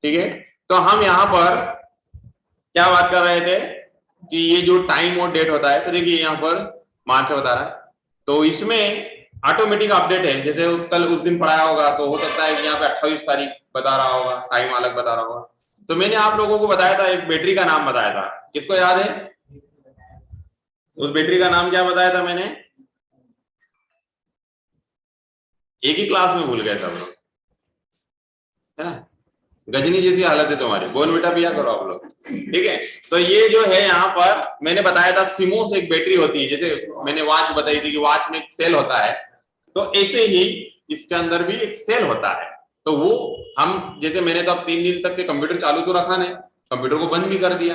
ठीक है, तो हम यहाँ पर क्या बात कर रहे थे कि ये जो टाइम और डेट होता है, तो देखिए यहाँ पर मार्च बता रहा है, तो इसमें ऑटोमेटिक अपडेट है। जैसे कल उस दिन पढ़ाया होगा तो हो सकता है कि यहाँ पे 28 तारीख बता रहा होगा, टाइम अलग बता रहा होगा। तो मैंने आप लोगों को बताया था, एक बैटरी का नाम बताया था, किसको याद है? उस बैटरी का नाम क्या बताया था मैंने? एक ही क्लास में भूल गए सब लोग, है ना? गजनी जैसी हालत है तुम्हारी, बोर्नविटा पिया करो आप लोग, ठीक है? तो ये जो है यहाँ पर मैंने बताया था, सिमोस एक बैटरी होती है, जैसे मैंने वॉच बताई थी कि वॉच में एक सेल होता है, तो ऐसे ही इसके अंदर भी एक सेल होता है। तो वो हम जैसे मैंने तो अब 3 दिन तक के कंप्यूटर चालू तो रखा नहीं, कंप्यूटर को बंद भी कर दिया।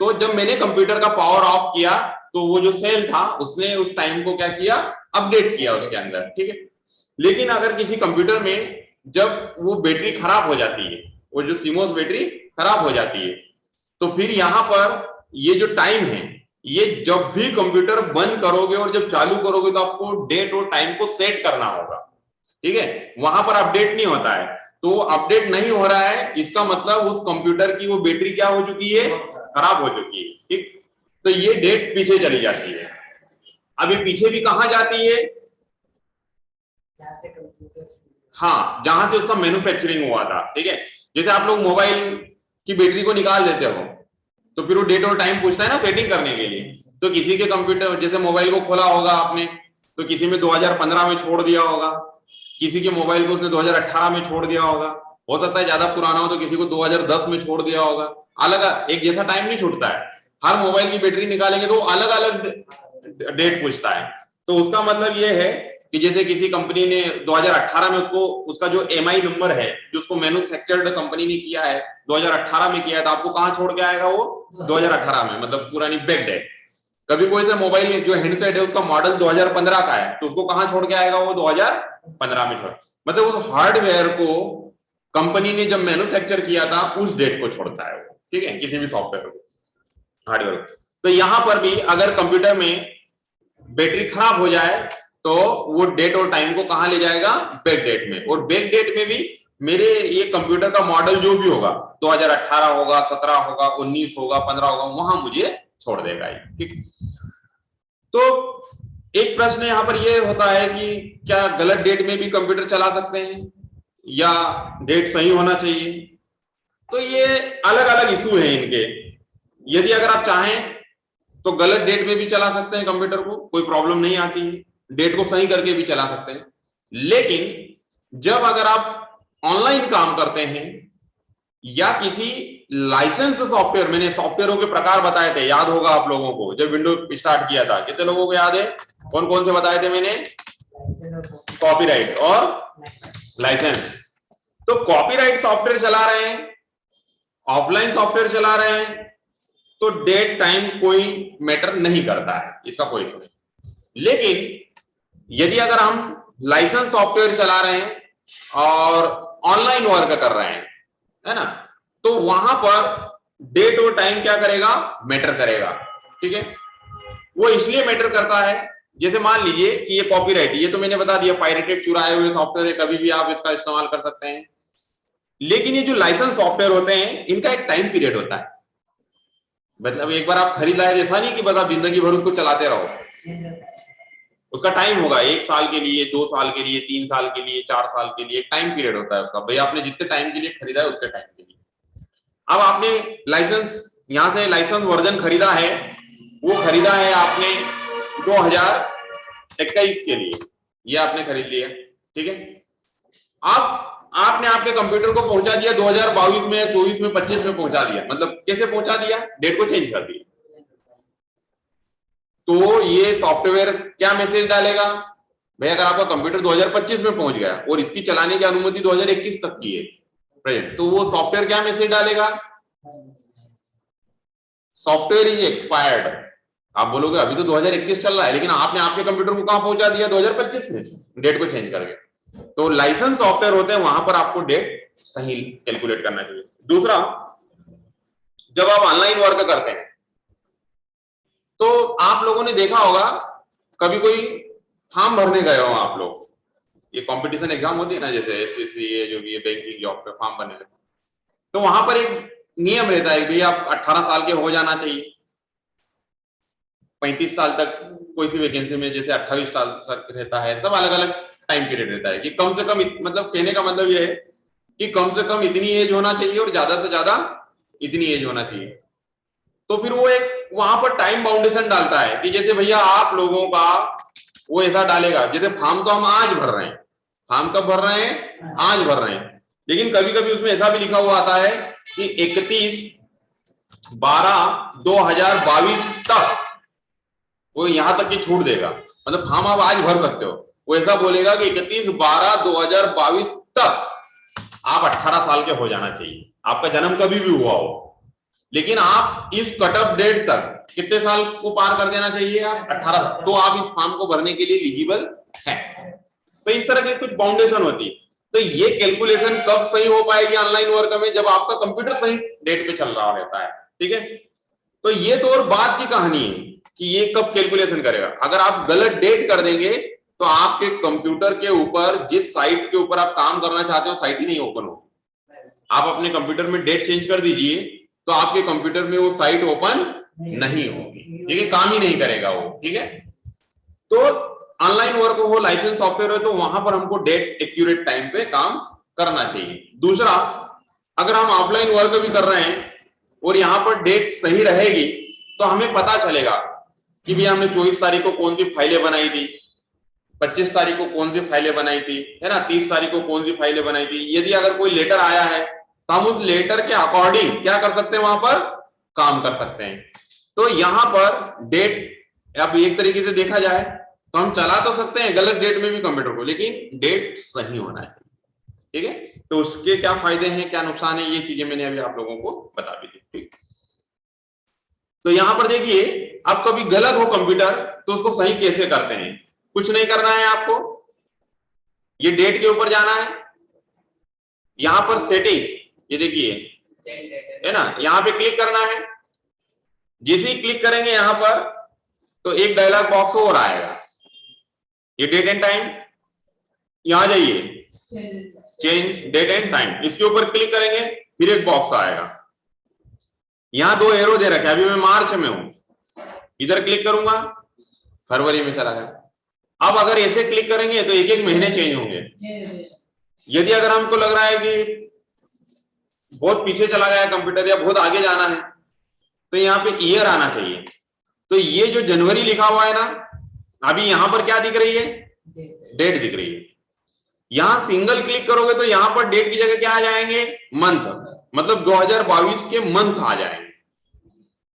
तो जब मैंने कंप्यूटर का पावर ऑफ किया तो वो जो सेल था उसने उस टाइम को क्या किया, अपडेट किया उसके अंदर, ठीक है? लेकिन अगर किसी कंप्यूटर में जब वो बैटरी खराब हो जाती है, वो जो सीमोस बैटरी खराब हो जाती है, तो फिर यहां पर ये जो टाइम है, ये जब भी कंप्यूटर बंद करोगे और जब चालू करोगे तो आपको डेट और टाइम को सेट करना होगा, ठीक है? वहां पर अपडेट नहीं होता है। तो अपडेट नहीं हो रहा है, इसका मतलब उस कंप्यूटर की वो बैटरी क्या हो चुकी है, खराब हो चुकी है, ठीक? तो ये डेट पीछे चली जाती है। अभी पीछे भी कहां जाती है? हाँ, जहां से उसका मैन्युफैक्चरिंग हुआ था, ठीक है? जैसे आप लोग मोबाइल की बैटरी को निकाल देते हो तो फिर वो डेट और टाइम पूछता है ना सेटिंग करने के लिए। तो किसी के कंप्यूटर, जैसे मोबाइल को खोला होगा आपने, तो किसी में 2015 में छोड़ दिया होगा, किसी के मोबाइल को उसने 2018 में छोड़ दिया होगा, हो सकता है ज्यादा पुराना हो तो किसी को 2010 में छोड़ दिया होगा। अलग एक जैसा टाइम नहीं छूटता है, हर मोबाइल की बैटरी निकालेंगे तो अलग अलग डेट पूछता है। तो उसका मतलब ये है कि जैसे किसी कंपनी ने 2018 में उसको, उसका जो एमआई नंबर है जो उसको मैन्युफैक्चर्ड कंपनी ने किया है 2018 में किया है, तो आपको कहां छोड़ के आएगा वो? 2018 में, मतलब पुरानी बैक डेट। कभी कोई सा मोबाइल जो हैंडसेट है उसका मॉडल 2015 का है तो उसको कहां छोड़ के आएगा वो? 2015 में छोड़, मतलब उस हार्डवेयर को कंपनी ने जब मैन्युफैक्चर किया था उस डेट को छोड़ता है वो, ठीक है? किसी भी सॉफ्टवेयर को, हार्डवेयर। तो यहां पर भी अगर कंप्यूटर में बैटरी खराब हो जाए तो वो डेट और टाइम को कहां ले जाएगा? बैक डेट में। और बैक डेट में भी मेरे ये कंप्यूटर का मॉडल जो भी होगा, 2018 होगा, 17 होगा, 19 होगा, 15 होगा, वहां मुझे छोड़ देगा, ठीक? तो एक प्रश्न यहां पर ये होता है कि क्या गलत डेट में भी कंप्यूटर चला सकते हैं या डेट सही होना चाहिए? तो ये अलग अलग इशू है इनके। यदि अगर आप चाहें तो गलत डेट में भी चला सकते हैं कंप्यूटर को, कोई प्रॉब्लम नहीं आती है, डेट को सही करके भी चला सकते हैं। लेकिन जब अगर आप ऑनलाइन काम करते हैं या किसी लाइसेंस सॉफ्टवेयर, मैंने सॉफ्टवेयरों के प्रकार बताए थे, याद होगा आप लोगों को, जब विंडो स्टार्ट किया था, कितने लोगों को याद है? कौन कौन से बताए थे मैंने? कॉपीराइट और लाइसेंस। तो कॉपीराइट सॉफ्टवेयर चला रहे हैं, ऑफलाइन सॉफ्टवेयर चला रहे हैं, तो डेट टाइम कोई मैटर नहीं करता है, इसका कोई इशू नहीं। लेकिन यदि अगर हम लाइसेंस सॉफ्टवेयर चला रहे हैं और ऑनलाइन वर्क कर रहे हैं, है ना, तो वहां पर डेट और टाइम क्या करेगा? मैटर करेगा, ठीक है? वो इसलिए मैटर करता है, जैसे मान लीजिए कि ये कॉपीराइट, ये तो मैंने बता दिया पायरेटेड चुराए हुए सॉफ्टवेयर है, कभी भी आप इसका इस्तेमाल कर सकते हैं। लेकिन ये जो लाइसेंस सॉफ्टवेयर होते हैं इनका एक टाइम पीरियड होता है, मतलब एक बार आप खरीद लाए, ऐसा नहीं कि बस आप जिंदगी भर उसको चलाते रहो। उसका टाइम होगा, 1 साल के लिए, 2 साल के लिए, 3 साल के लिए, 4 साल के लिए, एक टाइम पीरियड होता है उसका। भाई आपने जितने टाइम के लिए खरीदा है उतने टाइम के लिए। अब आपने लाइसेंस, यहां से लाइसेंस वर्जन खरीदा है, वो खरीदा है आपने 2021 के लिए, ये आपने खरीद लिया, ठीक है? अब आपने आपके कंप्यूटर को पहुंचा दिया 2022 में, 24 में, 25 में पहुंचा दिया। मतलब कैसे पहुंचा दिया? डेट को चेंज कर दिया। तो ये सॉफ्टवेयर क्या मैसेज डालेगा? भाई अगर आपका कंप्यूटर 2025 में पहुंच गया और इसकी चलाने की अनुमति 2021 तक की है प्रेजेंट, तो वो सॉफ्टवेयर क्या मैसेज डालेगा? Software is expired. आप बोलोगे अभी तो 2021 चल रहा है, लेकिन आपने आपके कंप्यूटर को कहां पहुंचा दिया? 2025 में, डेट को चेंज करके। तो लाइसेंस सॉफ्टवेयर होते हैं, वहां पर आपको डेट सही कैलकुलेट करना चाहिए। दूसरा, जब आप ऑनलाइन वर्क करते हैं तो आप लोगों ने देखा होगा, कभी कोई फॉर्म भरने गए हो आप लोग, ये कंपटीशन एग्जाम होती है ना, जैसे एसएससी, जो भी बैंकिंग जॉब पे फॉर्म भरने, तो वहां पर एक नियम रहता है कि आप 18 साल के हो जाना चाहिए, 35 साल तक कोई सी वैकेंसी में जैसे 28 साल तक रहता है, सब अलग अलग टाइम पीरियड रहता है कि कम से कम मतलब कहने का मतलब ये है कि कम से कम इतनी एज होना चाहिए और ज्यादा से ज्यादा इतनी एज होना चाहिए। तो फिर वो एक वहां पर टाइम बाउंडेशन डालता है कि जैसे भैया आप लोगों का वो ऐसा डालेगा, जैसे फॉर्म तो हम आज भर रहे हैं, फॉर्म कब भर रहे हैं, आज भर रहे हैं, लेकिन कभी कभी उसमें ऐसा भी लिखा हुआ आता है कि 31/12/2022 तक वो यहां तक की छूट देगा, मतलब फॉर्म आप आज भर सकते हो, वो ऐसा बोलेगा कि 31/12/2022 तक आप 18 साल के हो जाना चाहिए, आपका जन्म कभी भी हुआ हो, लेकिन आप इस कट ऑफ डेट तक कितने साल को पार कर देना चाहिए, आप 18, तो आप इस फॉर्म को भरने के लिए एलिजिबल हैं। तो इस तरह की कुछ बाउंडेशन होती है। तो ये कैलकुलेशन कब सही हो पाएगी ऑनलाइन वर्क में, जब आपका कंप्यूटर सही डेट पे चल रहा रहता है, ठीक है। तो ये तो और बात की कहानी है कि ये कब कैलकुलेशन करेगा। अगर आप गलत डेट कर देंगे तो आपके कंप्यूटर के ऊपर, जिस साइट के ऊपर आप काम करना चाहते हो, साइट ही नहीं ओपन होगी। आप अपने कंप्यूटर में डेट चेंज कर दीजिए तो आपके कंप्यूटर में वो साइट ओपन नहीं होगी, ठीक है, काम ही नहीं करेगा वो, ठीक है। तो ऑनलाइन वर्क हो, लाइसेंस सॉफ्टवेयर हो, तो वहां पर हमको डेट एक्यूरेट टाइम पे काम करना चाहिए। दूसरा, अगर हम ऑफलाइन वर्क भी कर रहे हैं और यहाँ पर डेट सही रहेगी तो हमें पता चलेगा कि भैया हमने 24 तारीख को कौन सी फाइलें बनाई थी, 25 तारीख को कौन सी फाइलें बनाई थी, है ना, 30 तारीख को कौन सी फाइलें बनाई थी। यदि अगर कोई लेटर आया है तो हम उस लेटर के अकॉर्डिंग क्या कर सकते हैं, वहां पर काम कर सकते हैं। तो यहां पर डेट, अब एक तरीके से देखा जाए तो हम चला तो सकते हैं गलत डेट में भी कंप्यूटर को, लेकिन डेट सही होना चाहिए, ठीक है। तो उसके क्या फायदे हैं, क्या नुकसान है, ये चीजें मैंने अभी आप लोगों को बता दी थी, ठीक। तो यहां पर देखिए, अब कभी गलत हो कंप्यूटर तो उसको सही कैसे करते हैं। कुछ नहीं करना है आपको, ये डेट के ऊपर जाना है, यहां पर सेटिंग, ये देखिए है ना, यहां पे क्लिक करना है। जैसे ही क्लिक करेंगे यहां पर तो एक डायलॉग बॉक्स और आएगा, ये डेट एंड टाइम, यहां जाइए चेंज डेट एंड टाइम, इसके ऊपर क्लिक करेंगे फिर एक बॉक्स आएगा, यहां 2 एरो दे रखे, अभी मैं मार्च में हूं, इधर क्लिक करूंगा फरवरी में चला गया। अब अगर ऐसे क्लिक करेंगे तो एक एक महीने चेंज होंगे। यदि अगर हमको लग रहा है कि बहुत पीछे चला गया कंप्यूटर या बहुत आगे जाना है तो यहाँ पे ईयर आना चाहिए। तो ये जो जनवरी लिखा हुआ है ना, अभी यहां पर क्या दिख रही है, डेट दिख रही है। यहां सिंगल क्लिक करोगे तो यहां पर डेट की जगह क्या आ जाएंगे, मंथ, मतलब 2022 के मंथ आ जाएंगे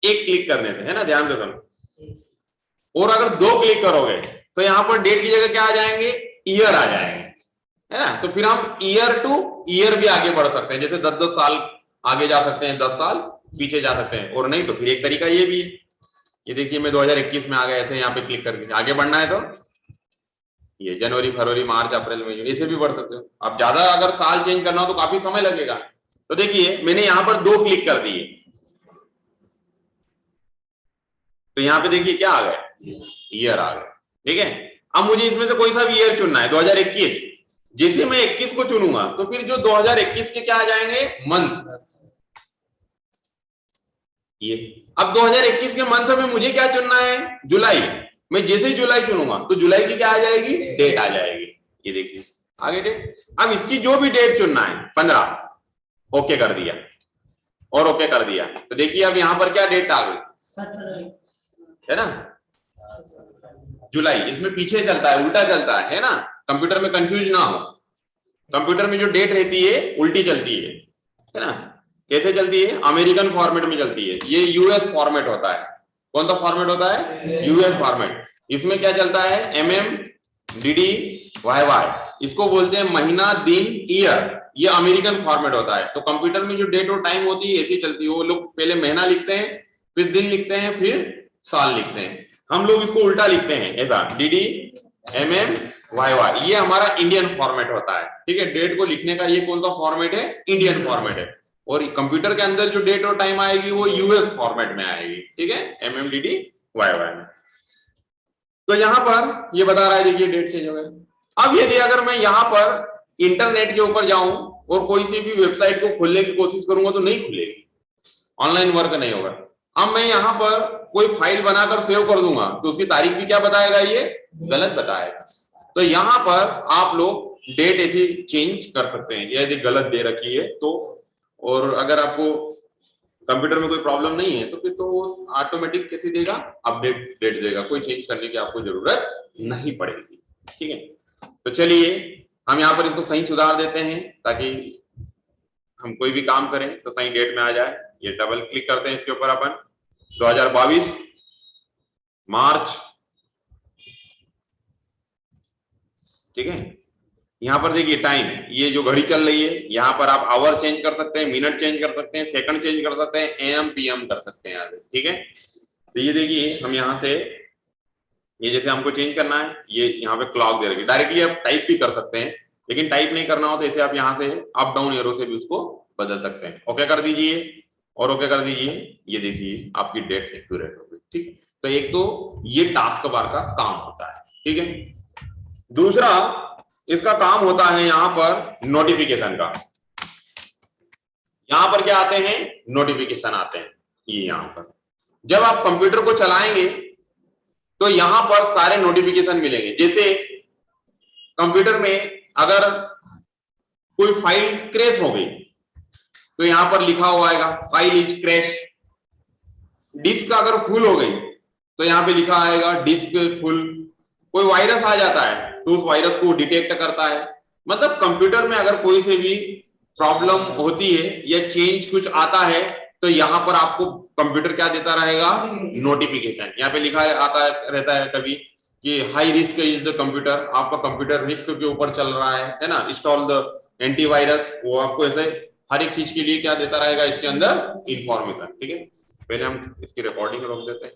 एक क्लिक करने से, है ना, ध्यान दो। और अगर 2 क्लिक करोगे तो यहां पर डेट की जगह क्या आ जाएंगे, ईयर आ जाएंगे, है ना। तो फिर हम ईयर टू ईयर भी आगे बढ़ सकते हैं, जैसे 10-10 साल आगे जा सकते हैं, 10 साल पीछे जा सकते हैं। और नहीं तो फिर एक तरीका ये भी है, ये देखिए मैं 2021 में आ गया, ऐसे यहाँ पे क्लिक करके आगे बढ़ना है तो ये जनवरी, फरवरी, मार्च, अप्रैल, मई, ऐसे भी बढ़ सकते हो। अब ज्यादा अगर साल चेंज करना हो तो काफी समय लगेगा। तो देखिए मैंने यहां पर 2 क्लिक कर दिए तो यहाँ पे देखिए क्या आ गया, ईयर आ गया, ठीक है। अब मुझे इसमें से कोई सा भी ईयर चुनना है, 2021, जैसे मैं 21 को चुनूंगा तो फिर जो 2021 के क्या आ जाएंगे, मंथ, ये। अब 2021 के मंथ में मुझे क्या चुनना है, जुलाई, मैं जैसे ही जुलाई चुनूंगा तो जुलाई की क्या आ जाएगी, डेट आ जाएगी, ये देखिए आगे डेट। अब इसकी जो भी डेट चुनना है 15, ओके कर दिया और ओके कर दिया, तो देखिए अब यहां पर क्या डेट आ गई, है ना, जुलाई। इसमें पीछे चलता है, उल्टा चलता है ना, कंप्यूटर में कंफ्यूज ना हो, कंप्यूटर में जो डेट रहती है उल्टी चलती है ना। कैसे चलती है, अमेरिकन फॉर्मेट में चलती है, ये यूएस फॉर्मेट होता है। कौन सा फॉर्मेट होता है, यूएस फॉर्मेट। इसमें क्या चलता है, एमएम डीडी वाईवाई, इसको बोलते हैं महीना दिन ईयर, ये अमेरिकन फॉर्मेट होता है। तो कंप्यूटर में जो डेट और टाइम होती है ऐसी चलती है, वो लोग पहले महीना लिखते हैं, फिर दिन लिखते हैं, फिर साल लिखते हैं। हम लोग इसको उल्टा लिखते हैं, ऐसा डीडी एमएम वाईवाई, ये हमारा इंडियन फॉर्मेट होता है, ठीक है। डेट को लिखने का ये कौन सा फॉर्मेट है, इंडियन फॉर्मेट है। और कंप्यूटर के अंदर जो डेट और टाइम आएगी वो यूएस फॉर्मेट में आएगी, ठीक है, एमएमडीडी वाईवाई में। तो यहां पर ये बता रहा है, देखिए डेट चेंज हो गया। अब यदि अगर मैं यहां पर इंटरनेट के ऊपर जाऊं और कोई सी भी वेबसाइट को खोलने की कोशिश करूंगा तो नहीं खुलेगी, ऑनलाइन वर्क नहीं होगा। अब मैं यहाँ पर कोई फाइल बनाकर सेव कर दूंगा तो उसकी तारीख भी क्या बताएगा, ये गलत बताएगा। तो यहाँ पर आप लोग डेट ऐसी चेंज कर सकते हैं यदि गलत दे रखी है तो, और अगर आपको कंप्यूटर में कोई प्रॉब्लम नहीं है तो फिर तो ऑटोमेटिक कैसे देगा, अपडेट डेट देगा, कोई चेंज करने की आपको जरूरत नहीं पड़ेगी। ठीक है, तो चलिए हम यहाँ पर इसको सही सुधार देते हैं ताकि हम कोई भी काम करें तो सही डेट में आ जाए। ये डबल क्लिक करते हैं इसके ऊपर अपन, 2022 मार्च। ठीक है, यहाँ पर देखिए टाइम, ये जो घड़ी चल रही है यहाँ पर आप आवर चेंज कर सकते हैं, मिनट चेंज कर सकते हैं, सेकंड चेंज कर सकते हैं, एम पीएम कर सकते हैं यहाँ से। ठीक है, तो ये देखिए हम यहाँ से ये जैसे हमको चेंज करना है, ये यहाँ पे क्लॉक दे रखी है, डायरेक्टली आप टाइप भी कर सकते हैं, लेकिन टाइप नहीं करना हो तो ऐसे आप यहाँ से अप डाउन एरो से भी उसको बदल सकते हैं। ओके कर दीजिए और ओके कर दीजिए, ये देखिए आपकी डेट एक्यूरेट हो गई। ठीक, तो एक तो ये टास्क बार का काम होता है। ठीक है, दूसरा इसका काम होता है यहाँ पर नोटिफिकेशन का। यहाँ पर क्या आते हैं, नोटिफिकेशन आते हैं। ये यहाँ पर जब आप कंप्यूटर को चलाएंगे तो यहाँ पर सारे नोटिफिकेशन मिलेंगे। जैसे कंप्यूटर में अगर कोई फाइल क्रैश हो गई तो यहाँ पर लिखा हुआ आएगा फाइल इज क्रैश। डिस्क अगर फुल हो गई तो यहाँ पे लिखा आएगा डिस्क फुल। कोई वायरस आ जाता है तो उस वायरस को डिटेक्ट करता है। मतलब कंप्यूटर में अगर कोई से भी प्रॉब्लम होती है या चेंज कुछ आता है तो यहाँ पर आपको कंप्यूटर क्या देता रहेगा, नोटिफिकेशन। यहाँ पे लिखा आता रहता है कभी कि high risk is the computer, आपका कंप्यूटर रिस्क के ऊपर चल रहा है ना, इंस्टॉल द एंटीवायरस। वो आपको ऐसे हर एक चीज के लिए क्या देता रहेगा इसके अंदर, इंफॉर्मेशन। ठीक है, पहले हम इसकी रिकॉर्डिंग रोक देते हैं।